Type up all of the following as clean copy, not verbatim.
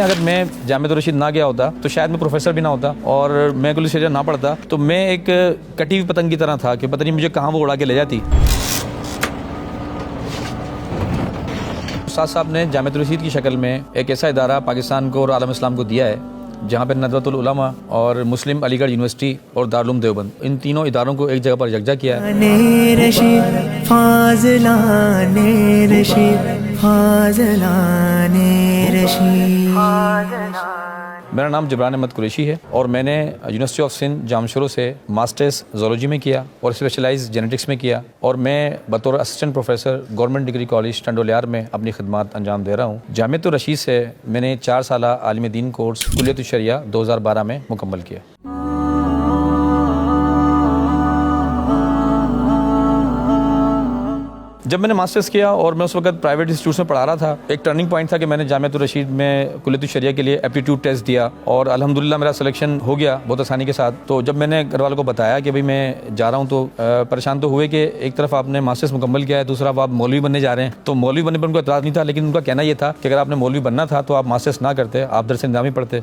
अगर मैं जामिया रशीद ना गया होता तो शायद मैं प्रोफेसर भी ना होता और मैं कुलियत शरिया ना पढ़ता, तो मैं एक कटी हुई पतंग की तरह था कि पता नहीं मुझे कहाँ वो उड़ा के ले जाती। उस्ताद साहब ने जामिया रशीद की शक्ल में एक ऐसा इदारा पाकिस्तान को और आलम इस्लाम को दिया है जहाँ पर नदवतुल उलमा और मुस्लिम अलीगढ़ यूनिवर्सिटी और दारुल उलूम देवबंद, इन तीनों इदारों को एक जगह पर यकजा किया है। मेरा नाम जबरान अहमद कुरैशी है और मैंने यूनिवर्सिटी ऑफ सिंध जामशोरो से मास्टर्स ज़ूलॉजी में किया और स्पेशलाइज जेनेटिक्स में किया और मैं बतौर assistant professor government degree college Tandoliyar में अपनी खिदमत अंजाम दे रहा हूँ। जामिया रशीद से मैंने 4 साला आलिम दीन कोर्स कुलियत शरिया 2012 में मुकम्मल किया। जब मैंने मास्टर्स किया और मैं उस वक्त प्राइवेट इंस्टीट्यूट में पढ़ा रहा था, एक टर्निंग पॉइंट था कि मैंने जामिया रशीद में कुलियत शरिया के लिए एप्टीट्यूड टेस्ट दिया और अल्हम्दुलिल्लाह मेरा सिलेक्शन हो गया बहुत आसानी के साथ। तो जब मैंने घर वालों को बताया कि भाई मैं जा रहा हूँ तो परेशान तो हुए कि एक तरफ आपने मास्टर्स मुकम्मल किया है, दूसरा आप मौलवी बनने जा रहे हैं। तो मौलवी बनने पर उनको एतराज़ नहीं था, लेकिन उनका कहना यह था कि अगर आपने मौलवी बनना था तो आप मास्टर्स ना करते, आप दरस निज़ामी पढ़ते।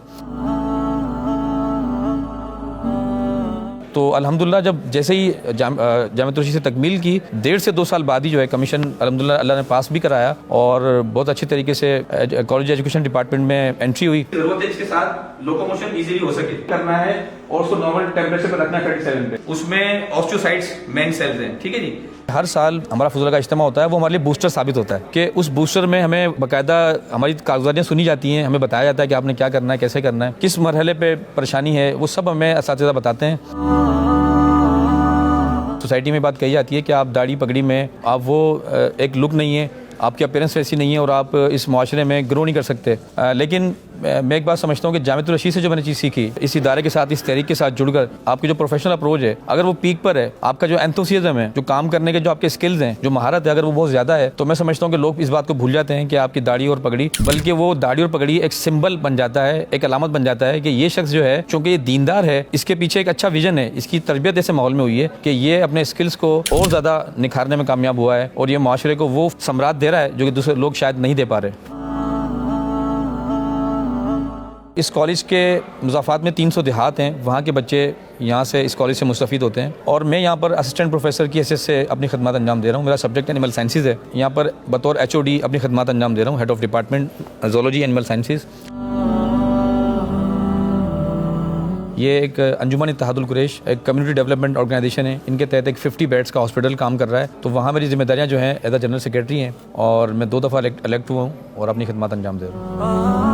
तो अल्हम्दुलिल्लाह जब जैसे ही जामिया रशीद से तकमील की 1.5 से 2 साल बाद ही जो है कमीशन अल्हम्दुलिल्लाह अल्लाह ने पास भी कराया और बहुत अच्छी तरीके से कॉलेज एजुकेशन डिपार्टमेंट में एंट्री हुई। जरूरत है इसके साथ लोकोमोशन इजीली हो सके करना है और उसको नॉर्मल टेम्परेचर पर रखना 37 पे। उसमें ऑस्टियोसाइट्स मेन सेल्स हैं, ठीक है जी। हर साल हमारा फुजला का इज्तिमा होता है, वो हमारे लिए बूस्टर साबित होता है कि उस बूस्टर में हमें बाकायदा हमारी कागजातियाँ सुनी जाती हैं, हमें बताया जाता है कि आपने क्या करना है, कैसे करना है, किस मरहले पे परेशानी है, वो सब हमें असातिज़ा बताते हैं। सोसाइटी में बात कही जाती है कि आप दाढ़ी पगड़ी में आप वो एक लुक नहीं है, आपकी अपीयरेंस वैसी नहीं है और आप इस माशरे में ग्रो नहीं कर सकते। लेकिन मैं एक बात समझता हूँ कि जामिया रशीद से जो मैंने चीज़ सीखी, इस इदारे के साथ, इस तहरीक के साथ जुड़कर आपकी जो प्रोफेशनल अप्रोच है, अगर वो पीक पर है, आपका जो एंथुसियाज्म है, जो काम करने के जो आपके स्किल्स हैं, जो महारत है, अगर वो बहुत ज़्यादा है, तो मैं समझता हूँ कि लोग इस बात को भूल जाते हैं कि आपकी दाढ़ी और पगड़ी, बल्कि वो दाढ़ी और पगड़ी एक सिंबल बन जाता है, एक अलामत बन जाता है कि ये शख्स जो है, चूँकि ये दीनदार है, इसके पीछे एक अच्छा विजन है, इसकी तरबियत ऐसे माहौल में हुई है कि ये अपने स्किल्स को और ज़्यादा निखारने में कामयाब हुआ है और ये माशरे को वो सम्राट दे रहा है जो कि दूसरे लोग शायद नहीं दे पा रहे। इस कॉलेज के मुज़ाफ़ात में 300 देहात हैं, वहाँ के बच्चे यहाँ से इस कॉलेज से मुस्तफ़ीद होते हैं और मैं यहाँ पर असिस्टेंट प्रोफेसर की हैसियत से अपनी खिदमत अंजाम दे रहा हूँ। मेरा सब्जेक्ट एनिमल साइंसेज़ है, यहाँ पर बतौर HOD अपनी खिदमत अंजाम दे रहा हूँ, head of department zoology animal sciences. ये एक अंजुमन इत्तेहादुल कुरैश, एक कम्युनिटी डेवलपमेंट ऑर्गेनाइजेशन है, इनके तहत एक 50 बेड्स का हॉस्पिटल काम कर रहा है। तो वहाँ मेरी जिम्मेदारियाँ जो हैं एज अ जनरल सेक्रेटरी हैं और मैं 2 दफ़ा इलेक्ट हुआ हूँ और अपनी खिदमत अंजाम दे रहा हूँ।